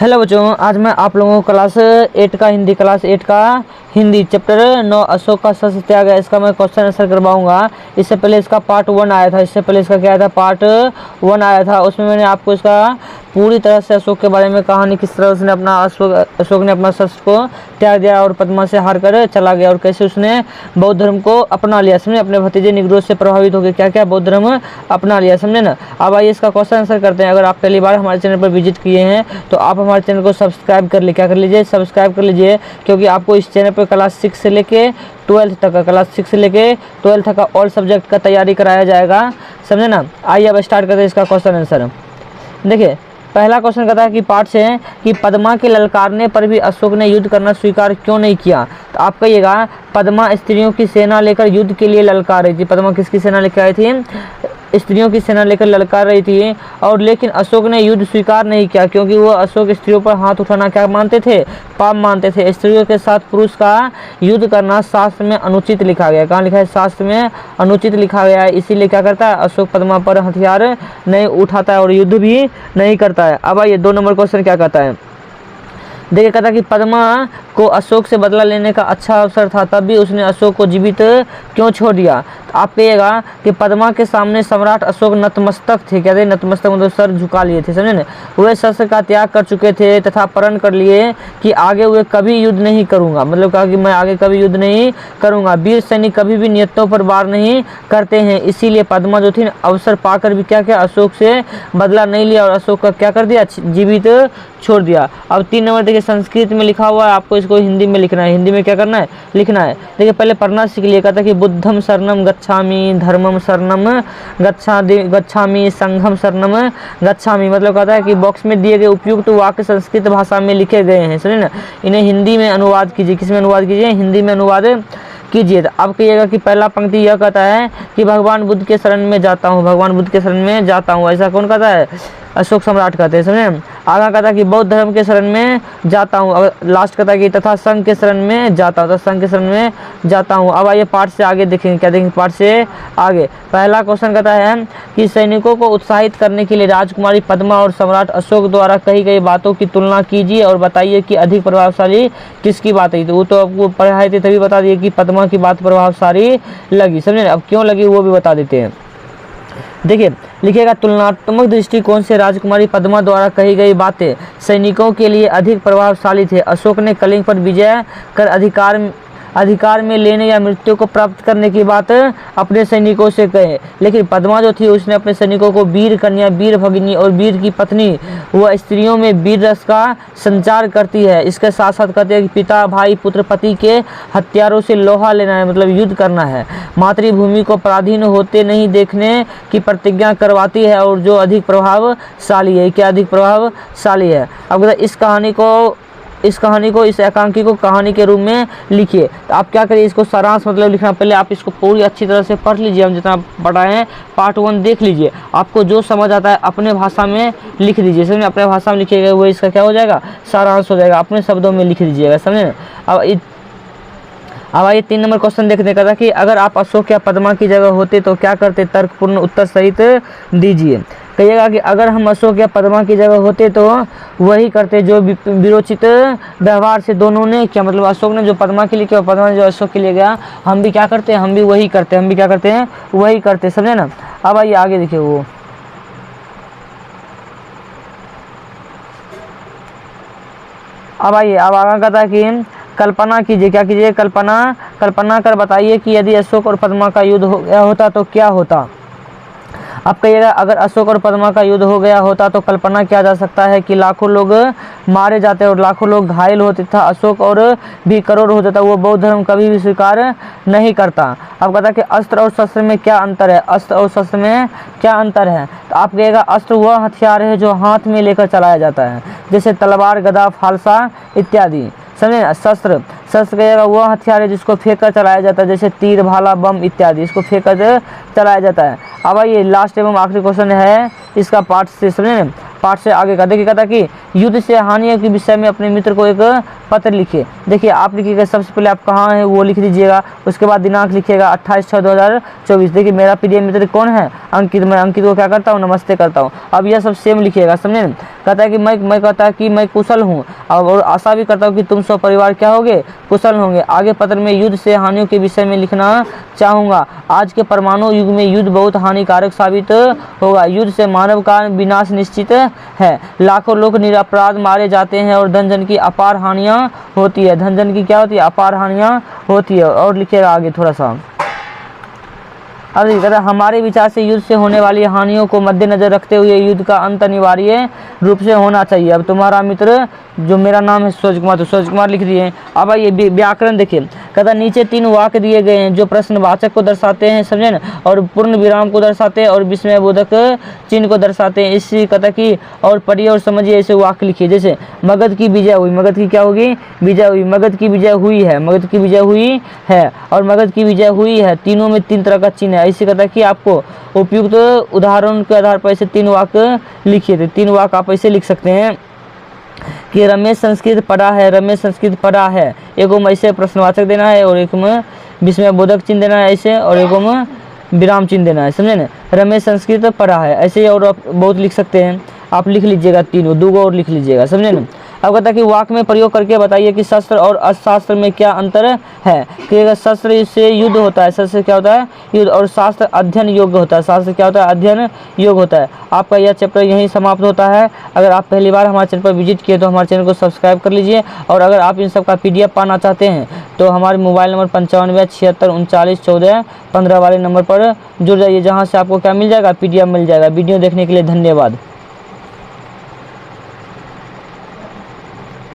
Hello बच्चों, आज मैं आप लोगों को क्लास 8 का हिंदी चैप्टर 9 अशोक का शस्त्र त्याग है, इसका मैं क्वेश्चन आंसर करवाऊंगा। इससे पहले इसका पार्ट 1 आया था, इससे पहले इसका क्या आया था, पार्ट 1 आया था। उसमें मैंने आपको इसका पूरी तरह से अशोक के बारे में कहानी, किस तरह उसने अशोक ने अपना शस्त्र को त्याग दिया और पद्मा से हार कर चला गया, और कैसे उसने बौद्ध धर्म को अपना लिया, समझे। अपने भतीजे निग्रो से प्रभावित होकर क्या क्या बौद्ध धर्म अपना लिया, समझे ना। अब आइए इसका क्वेश्चन आंसर करते हैं। अगर आप पहली बार हमारे चैनल पर विजिट किए हैं तो आप हमारे चैनल को सब्सक्राइब कर लीजिए। क्या कर लीजिए? सब्सक्राइब कर लीजिए, क्योंकि आपको इस चैनल पर क्लास 6 से लेके 12th तक का ऑल सब्जेक्ट का तैयारी कराया जाएगा, समझे ना। आइए अब स्टार्ट करते हैं इसका क्वेश्चन आंसर। देखिए, पहला क्वेश्चन कहता है कि पाठ से कि पद्मा के ललकारने पर भी अशोक ने युद्ध करना स्वीकार क्यों नहीं किया। तो आप कहिएगा, पद्मा स्त्रियों की सेना लेकर युद्ध के लिए ललकार रही थी। पद्मा किसकी सेना लेकर आई थी? स्त्रियों की सेना लेकर ललकार रही थी, और लेकिन अशोक ने युद्ध स्वीकार नहीं किया, क्योंकि वो अशोक स्त्रियों पर हाथ उठाना क्या मानते थे? पाप मानते थे। स्त्रियों के साथ पुरुष का युद्ध करना शास्त्र में अनुचित लिखा गया। कहाँ लिखा है? शास्त्र में अनुचित लिखा गया है। इसीलिए क्या करता है? अशोक पद्मा पर हथियार नहीं उठाता है और युद्ध भी नहीं करता है। अब आइए 2 नंबर क्वेश्चन क्या कहता है। देखिए, कहता कि पद्मा को अशोक से बदला लेने का अच्छा अवसर था, तब भी उसने अशोक को जीवित क्यों छोड़ दिया। तो आप कहिएगा कि पद्मा के सामने सम्राट अशोक नतमस्तक थे। कहते हैं नतमस्तक मतलब सर झुका लिए थे, समझे ना। वे शस्त्र का त्याग कर चुके थे तथा प्रण कर लिए कि आगे वे कभी युद्ध नहीं करूंगा। मतलब कहा कि मैं आगे कभी युद्ध नहीं करूंगा। वीर सैनिक कभी भी नियतों पर वार नहीं करते हैं। इसीलिए पद्मा जो थी अवसर पाकर भी क्या क्या अशोक से बदला नहीं लिया और अशोक का क्या कर दिया? जीवित छोड़ दिया। अब 3 नंबर देखिए, संस्कृत में लिखा हुआ है, आपको इसको हिंदी में लिखना है। हिंदी में क्या करना है? लिखना है। देखिए, पहले पढ़ना सीख लिया। कहता कि बुद्धम शरणम गच्छामि, धर्मम शरणम गच्छामि, संघम शरणम गच्छामि। मतलब कहता है कि बॉक्स में दिए गए उपयुक्त वाक्य संस्कृत भाषा में लिखे गए हैं, समझे ना। इन्हें हिंदी में अनुवाद कीजिए। किस में अनुवाद कीजिए? हिंदी में अनुवाद कीजिए। अब कहिएगा कि पहला पंक्ति यह कहता है कि भगवान बुद्ध के शरण में जाता हूँ, भगवान बुद्ध के शरण में जाता हूँ। ऐसा कौन कहता है? अशोक सम्राट कहते हैं, समझे। आगे कहता है कि बौद्ध धर्म के शरण में जाता हूँ। अब लास्ट कहता है कि तथा संघ के शरण में जाता हूँ, तो संघ के शरण में जाता हूँ। अब आइए पाठ से आगे देखेंगे, क्या देखेंगे पाठ से आगे। पहला क्वेश्चन कहता है कि सैनिकों को उत्साहित करने के लिए राजकुमारी पद्मा और सम्राट अशोक द्वारा कही गई बातों की तुलना कीजिए और बताइए कि अधिक प्रभावशाली किसकी बात है। तो वो तो आपको पढ़ाए थे तभी बता दिए कि पद्मा की बात प्रभावशाली लगी, समझे। अब क्यों लगी वो भी बता देते हैं। देखिए, लिखिएगा, तुलनात्मक दृष्टिकोण से राजकुमारी पद्मा द्वारा कही गई बातें सैनिकों के लिए अधिक प्रभावशाली थे। अशोक ने कलिंग पर विजय कर अधिकार में लेने या मृत्यु को प्राप्त करने की बात अपने सैनिकों से कहे, लेकिन पद्मा जो थी उसने अपने सैनिकों को वीर कन्या, वीर भगिनी और वीर की पत्नी व स्त्रियों में वीर रस का संचार करती है। इसके साथ साथ कहते हैं कि पिता, भाई, पुत्र, पति के हथियारों से लोहा लेना है, मतलब युद्ध करना है। मातृभूमि को पराधीन होते नहीं देखने की प्रतिज्ञा करवाती है, और जो अधिक प्रभावशाली है। क्या अधिक प्रभावशाली है? अब इस एकांकी को कहानी के रूप में लिखिए। तो आप क्या करिए, इसको सारांश मतलब लिखना। पहले आप इसको पूरी अच्छी तरह से पढ़ लीजिए, हम जितना पढ़ाए हैं पार्ट 1 देख लीजिए। आपको जो समझ आता है अपने भाषा में लिख दीजिए, समझे। अपने भाषा में लिखिएगा, वो इसका क्या हो जाएगा? सारांश हो जाएगा। अपने शब्दों में लिख दीजिएगा, समझे। अब आइए 3 नंबर क्वेश्चन देखने का था कि अगर आप अशोक या पद्मा की जगह होते तो क्या करते। तर्कपूर्ण उत्तर सहित दीजिए। कहिएगा कि अगर हम अशोक या पद्मा की जगह होते तो वही करते जो विरोचित व्यवहार से दोनों ने किया। मतलब अशोक ने जो पद्मा के लिए किया, पद्मा ने जो अशोक के लिए गया, हम भी क्या करते हैं? हम भी वही करते हैं। हम भी क्या करते हैं? वही करते, समझे ना। अब आइए आगे देखिए, वो अब आइए अब आगे कहता है कि कल्पना कीजिए। क्या कीजिए? कल्पना कर बताइए कि यदि अशोक और पद्मा का युद्ध हो गया होता तो क्या होता। अब कहिएगा, अगर अशोक और पद्मा का युद्ध हो गया होता तो कल्पना किया जा सकता है कि लाखों लोग मारे जाते और लाखों लोग घायल होते था। अशोक और भी करोड़ हो जाता। वो बौद्ध धर्म कभी भी स्वीकार नहीं करता। अब कहता है कि अस्त्र और शस्त्र में क्या अंतर है। अस्त्र और शस्त्र में क्या अंतर है? तो आप कहिएगा, अस्त्र वह हथियार है जो हाथ में लेकर चलाया जाता है, जैसे तलवार, गदा, फालसा इत्यादि, समझे। शस्त्र कहिएगा वह हथियार है जिसको फेंक कर चलाया जाता है, जैसे तीर, भाला, बम इत्यादि, इसको फेंक कर चलाया जाता है। अब ये लास्ट एवं आखिरी क्वेश्चन है इसका पार्ट से, समझे। पार्ट से आगे का देखिए, कहता कि युद्ध से हानि के विषय में अपने मित्र को एक पत्र लिखिए। देखिए आप लिखिएगा, सबसे पहले आप कहाँ हैं वो लिख दीजिएगा, उसके बाद दिनांक लिखिएगा 28/6/2024। देखिए मेरा प्रिय मित्र कौन है, अंकित। मैं अंकित को क्या करता हूँ, नमस्ते करता हूँ। अब यह सब सेम लिखिएगा, समझे। कहता है कि मैं कहता है कि मैं कुशल हूँ और आशा भी करता हूँ कि तुम सब परिवार क्या होगे, कुशल होंगे। आगे पत्र में युद्ध से हानियों के विषय में लिखना चाहूँगा। आज के परमाणु युग में युद्ध बहुत हानिकारक साबित होगा। युद्ध से मानव का विनाश निश्चित है। लाखों लोग निरपराध मारे जाते हैं और धन जन की अपार हानियाँ होती है। धन जन की क्या होती है, अपार हानियाँ होती है। और लिखिएगा आगे थोड़ा सा। अब कहता है हमारे विचार से युद्ध से होने वाली हानियों को मद्देनजर रखते हुए युद्ध का अंत अनिवार्य रूप से होना चाहिए। अब तुम्हारा मित्र, जो मेरा नाम है सूरज कुमार, तो सूरज कुमार लिख दिए। अब आइए व्याकरण देखिए। कहता नीचे 3 वाक्य दिए गए हैं जो प्रश्नवाचक को दर्शाते हैं, समझे ना, और पूर्ण विराम को दर्शाते हैं और विस्मय बोधक चिन्ह को दर्शाते हैं। इसी कहता कि और पढ़िए और समझिए, ऐसे वाक्य लिखिए। जैसे मगध की विजय हुई, मगध की क्या होगी, विजय हुई। मगध की विजय हुई है, मगध की विजय हुई है, और मगध की विजय हुई है। तीनों में 3 तरह का चिन्ह है। ऐसे कहता है कि आपको उपयुक्त उदाहरण के आधार पर ऐसे 3 वाक्य लिखिए। थे 3 वाक्य आप ऐसे लिख सकते हैं कि रमेश संस्कृत पढ़ा है, रमेश संस्कृत पढ़ा है। एक में ऐसे प्रश्नवाचक देना है और एक में विस्मय बोधक चिन्ह देना है ऐसे, और एक में विराम चिन्ह देना है, समझे ना। रमेश संस्कृत पढ़ा है ऐसे, और आप बहुत लिख सकते हैं। आप लिख लीजिएगा, 3 2 और लिख लीजिएगा, समझे ना। अब कहता है कि वाक्य में प्रयोग करके बताइए कि शस्त्र और अशास्त्र में क्या अंतर है। कि अगर शस्त्र से युद्ध होता है, शस्त्र से क्या होता है, युद्ध, और शास्त्र अध्ययन योग्य होता है। शास्त्र क्या होता है, अध्ययन योग्य होता है। आपका यह चैप्टर यहीं समाप्त होता है। अगर आप पहली बार हमारे चैनल पर विजिट किए तो हमारे चैनल को सब्सक्राइब कर लीजिए। और अगर आप इन सब का PDF पाना चाहते हैं तो हमारे मोबाइल नंबर 95 76 39 14 15 वाले नंबर पर जुड़ जाइए, जहाँ से आपको क्या मिल जाएगा, PDF मिल जाएगा। वीडियो देखने के लिए धन्यवाद।